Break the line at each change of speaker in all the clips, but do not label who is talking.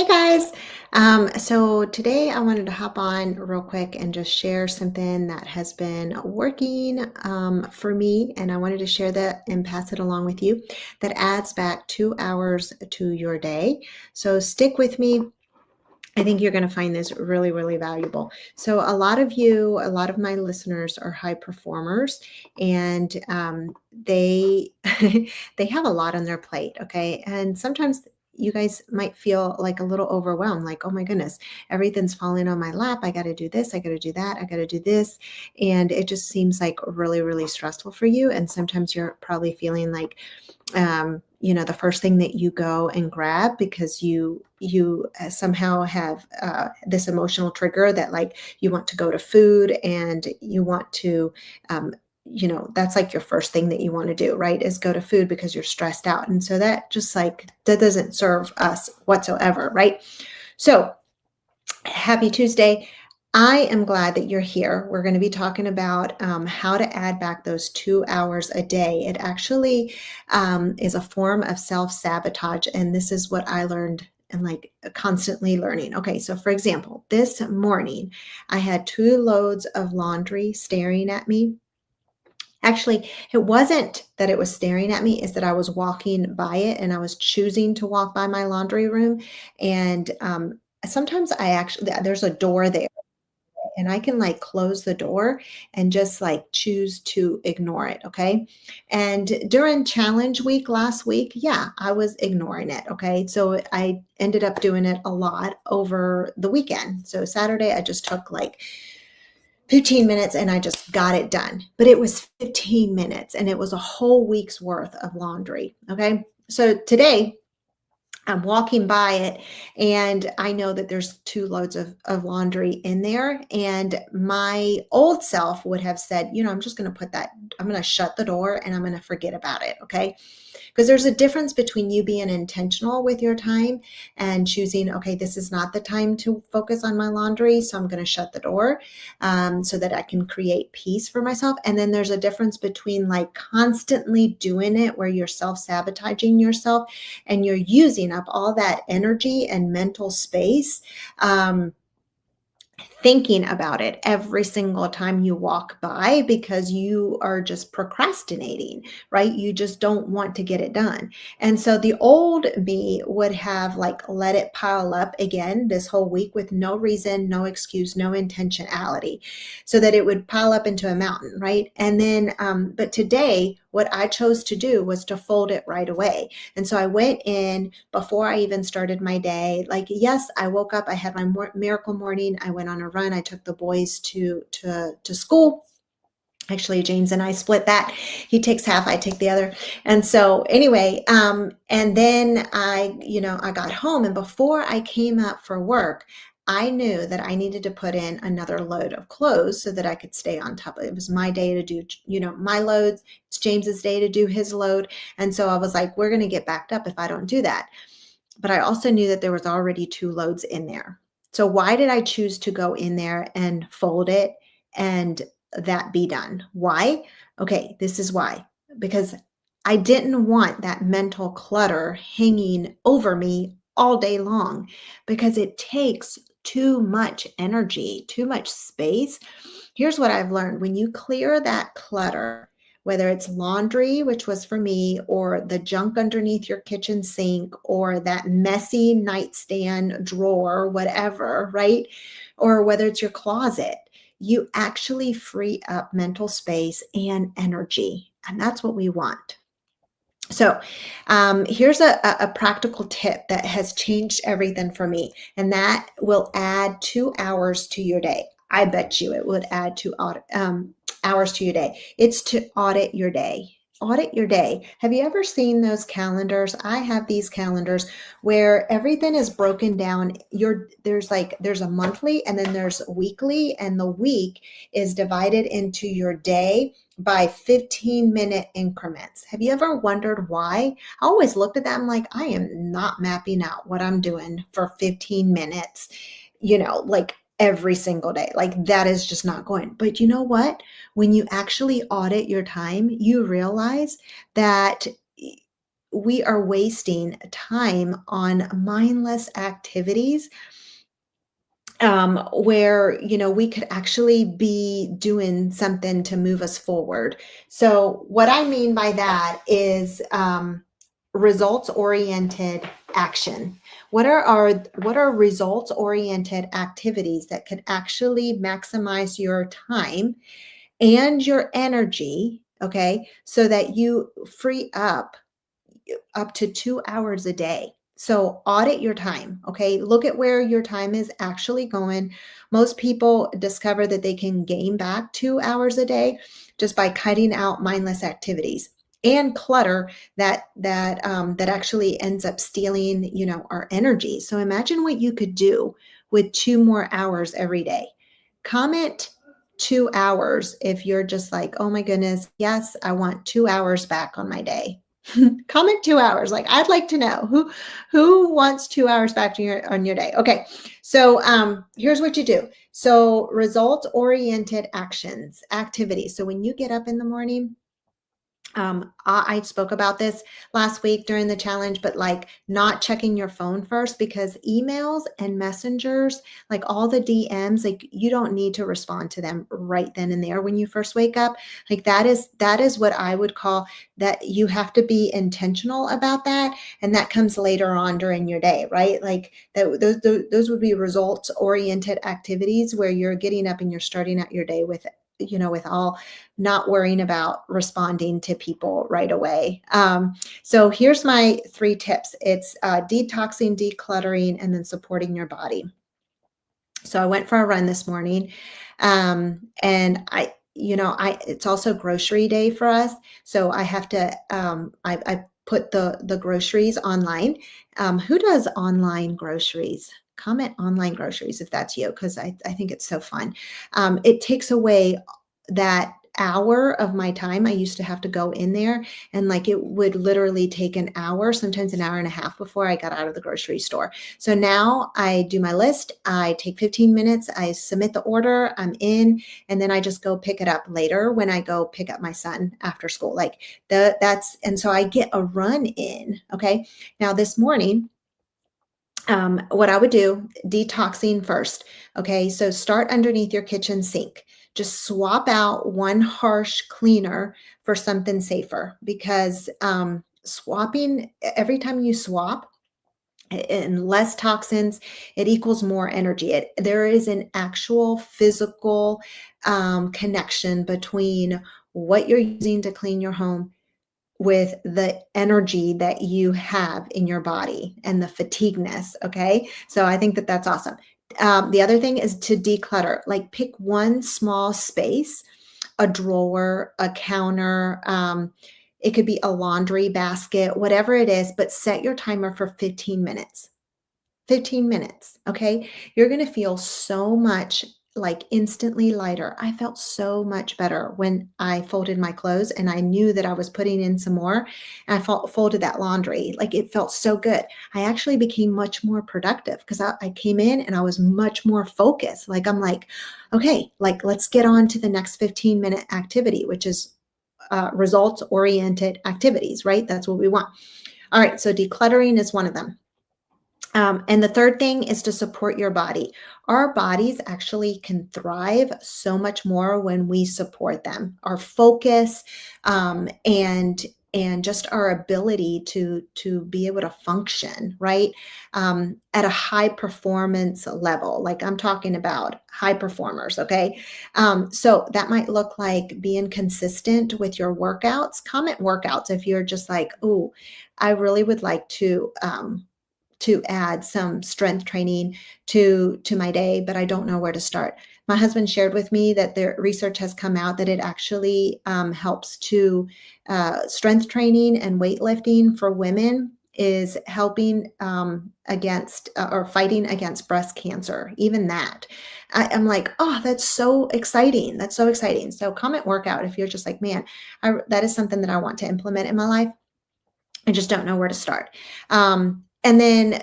Hey guys. So today I wanted to hop on real quick and just share something that has been working for me, and I wanted to share that and pass it along with you. That adds back 2 hours to your day. So stick with me. I think you're going to find this really, really valuable. So a lot of my listeners are high performers, and they they have a lot on their plate. Okay, and sometimes you guys might feel like a little overwhelmed, like, oh my goodness, everything's falling on my lap. I got to do this. I got to do that. I got to do this, and it just seems like really, really stressful for you. And sometimes you're probably feeling like the first thing that you go and grab because you somehow have this emotional trigger that like you want to go to food and you want to that's like your first thing that you want to do, right, is go to food because you're stressed out. And so that just like that doesn't serve us whatsoever, right? So happy Tuesday. I am glad that you're here. We're going to be talking about how to add back those 2 hours a day. It actually is a form of self sabotage. And this is what I learned and like constantly learning. Okay, so for example, this morning I had 2 loads of laundry staring at me. Actually, it wasn't that it was staring at me, is that I was walking by it and I was choosing to walk by my laundry room. And sometimes I actually, there's a door there and I can like close the door and just like choose to ignore it. Okay. And during challenge week last week, yeah, I was ignoring it. Okay. So I ended up doing it a lot over the weekend. So Saturday, I just took like 15 minutes and I just got it done. But it was 15 minutes and it was a whole week's worth of laundry. Okay. So today, I'm walking by it and I know that there's 2 loads of laundry in there. And my old self would have said, I'm just going to I'm going to shut the door and I'm going to forget about it. Okay. Because there's a difference between you being intentional with your time and choosing, okay, this is not the time to focus on my laundry. So I'm going to shut the door so that I can create peace for myself. And then there's a difference between like constantly doing it where you're self-sabotaging yourself and you're using up all that energy and mental space. Thinking about it every single time you walk by because you are just procrastinating, right? You just don't want to get it done. And so the old me would have like let it pile up again this whole week with no reason, no excuse, no intentionality, so that it would pile up into a mountain, right? And then, but today, what I chose to do was to fold it right away. And so I went in before I even started my day. Like, yes, I woke up, I had my miracle morning. I went on a run. I took the boys to school. Actually, James and I split that. He takes half, I take the other. And so anyway, and then I got home, and before I came up for work, I knew that I needed to put in another load of clothes so that I could stay on top of it. It was my day to do, my loads. It's James's day to do his load. And so I was like, we're going to get backed up if I don't do that. But I also knew that there was already 2 loads in there. So why did I choose to go in there and fold it and that be done? Why? Okay, this is why. Because I didn't want that mental clutter hanging over me all day long because it takes too much energy, too much space. Here's what I've learned. When you clear that clutter, whether it's laundry, which was for me, or the junk underneath your kitchen sink, or that messy nightstand drawer, whatever, right? Or whether it's your closet, you actually free up mental space and energy. And that's what we want. So here's a practical tip that has changed everything for me, and that will add 2 hours to your day. I bet you it would add hours to your day. It's to audit your day. Audit your day. Have you ever seen those calendars? I have these calendars where everything is broken down. There's a monthly and then there's weekly, and the week is divided into your day by 15-minute increments. Have you ever wondered why? I always looked at that. I'm like, I am not mapping out what I'm doing for 15 minutes, like every single day. Like that is just not going. But you know what? When you actually audit your time, you realize that we are wasting time on mindless activities, where we could actually be doing something to move us forward. So what I mean by that is results oriented action. What are results oriented activities that could actually maximize your time and your energy, okay, so that you free up to 2 hours a day. So audit your time, okay? Look at where your time is actually going. Most people discover that they can gain back 2 hours a day just by cutting out mindless activities and clutter that actually ends up stealing, our energy. So imagine what you could do with 2 more hours every day. Comment 2 hours if you're just like, oh my goodness, yes, I want 2 hours back on my day. Comment 2 hours. Like, I'd like to know who wants 2 hours back on your day. Okay, so here's what you do. So results oriented activities. So when you get up in the morning, I spoke about this last week during the challenge, but like not checking your phone first, because emails and messengers, like all the DMs, like you don't need to respond to them right then and there when you first wake up. Like that is what I would call that. You have to be intentional about that, and that comes later on during your day, right? Like those would be results oriented activities where you're getting up and you're starting out your day with with all, not worrying about responding to people right away. So here's my 3 tips. It's detoxing, decluttering, and then supporting your body. So I went for a run this morning, and it's also grocery day for us. So I have to, I put the groceries online. Who does online groceries? Comment online groceries if that's you, because I think it's so fun. It takes away that hour of my time. I used to have to go in there, and like it would literally take an hour, sometimes an hour and a half before I got out of the grocery store. So now I do my list, I take 15 minutes, I submit the order, I'm in, and then I just go pick it up later when I go pick up my son after school. Like and so I get a run in. Okay. Now this morning, what I would do, detoxing first. Okay, so start underneath your kitchen sink. Just swap out one harsh cleaner for something safer, because swapping, every time you swap and less toxins, it equals more energy. There is an actual physical connection between what you're using to clean your home with the energy that you have in your body and the fatigueness. Okay. So I think that that's awesome. The other thing is to declutter, like pick one small space, a drawer, a counter. It could be a laundry basket, whatever it is, but set your timer for 15 minutes. 15 minutes, okay? You're gonna feel so much like instantly lighter. I felt so much better when I folded my clothes and I knew that I was putting in some more, and folded that laundry. Like it felt so good. I actually became much more productive because I came in and I was much more focused. Like I'm like, okay, like let's get on to the next 15-minute activity, which is results oriented activities, right? That's what we want. All right, so decluttering is one of them. And the third thing is to support your body. Our bodies actually can thrive so much more when we support them. Our focus, and just our ability to be able to function, right, at a high performance level. Like I'm talking about high performers. Okay, so that might look like being consistent with your workouts. Comment workouts if you're just like, oh, I really would like to add some strength training to my day, but I don't know where to start. My husband shared with me that the research has come out that it actually helps to strength training and weightlifting for women is helping against or fighting against breast cancer. Even that, I'm like, oh, that's so exciting. That's so exciting. So comment workout if you're just like, man, that is something that I want to implement in my life. I just don't know where to start. And then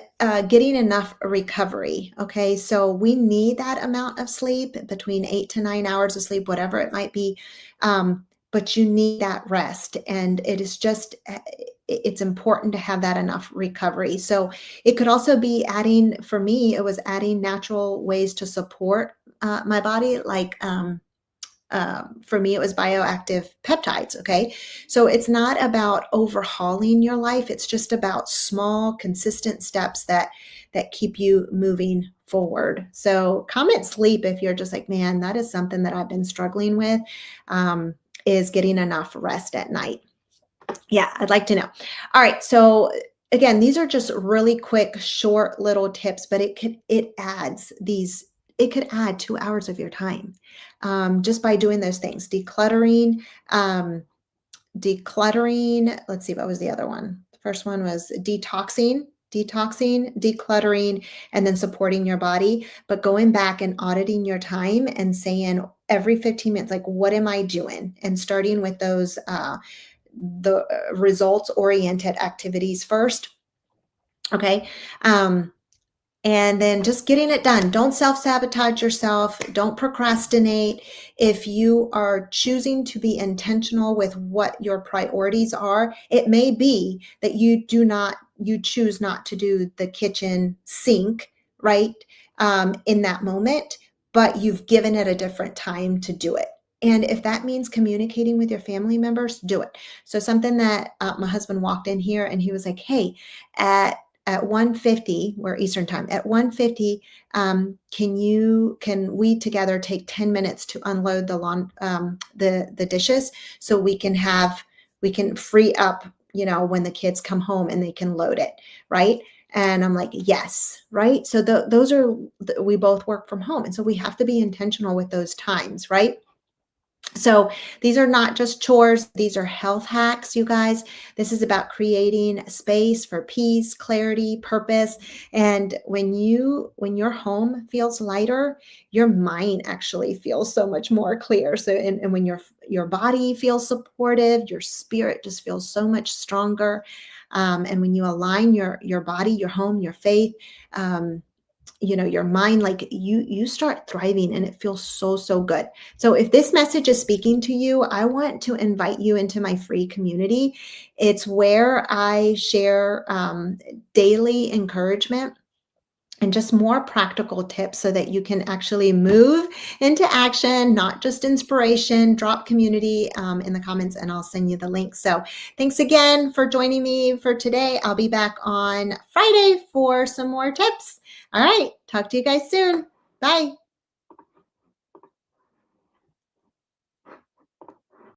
getting enough recovery. Okay, so we need that amount of sleep, between 8 to 9 hours of sleep, whatever it might be. but you need that rest. And it is just, it's important to have that enough recovery. So it could also be adding, for me, it was adding natural ways to support my body, like for me, it was bioactive peptides. Okay. So it's not about overhauling your life. It's just about small, consistent steps that keep you moving forward. So comment sleep if you're just like, man, that is something that I've been struggling with, is getting enough rest at night. Yeah, I'd like to know. All right. So again, these are just really quick, short little tips, but it could add 2 hours of your time, just by doing those things, um, decluttering. Let's see, what was the other one? The first one was detoxing, decluttering, and then supporting your body. But going back and auditing your time and saying every 15 minutes, like, what am I doing? And starting with those, the results oriented activities first. Okay. Um, and then just getting it done. Don't self-sabotage yourself. Don't procrastinate. If you are choosing to be intentional with what your priorities are, it may be that you choose not to do the kitchen sink, right? In that moment, but you've given it a different time to do it. And if that means communicating with your family members, do it. So something that my husband walked in here and he was like, hey, at 1:50, we're Eastern time, at 1:50, can we together take 10 minutes to unload the dishes so we can free up, when the kids come home and they can load it, right? And I'm like, yes, right? So we both work from home. And so we have to be intentional with those times, right? So these are not just chores, these are health hacks, you guys. This is about creating space for peace, clarity, purpose. And when your home feels lighter, your mind actually feels so much more clear. So and when your body feels supportive, your spirit just feels so much stronger. And when you align your body, your home, your faith, your mind, like you start thriving and it feels so good. So if this message is speaking to you, I want to invite you into my free community. It's where I share daily encouragement and just more practical tips so that you can actually move into action, not just inspiration. Drop community in the comments and I'll send you the link. So thanks again for joining me for today. I'll be back on Friday for some more tips. All right, talk to you guys soon. Bye.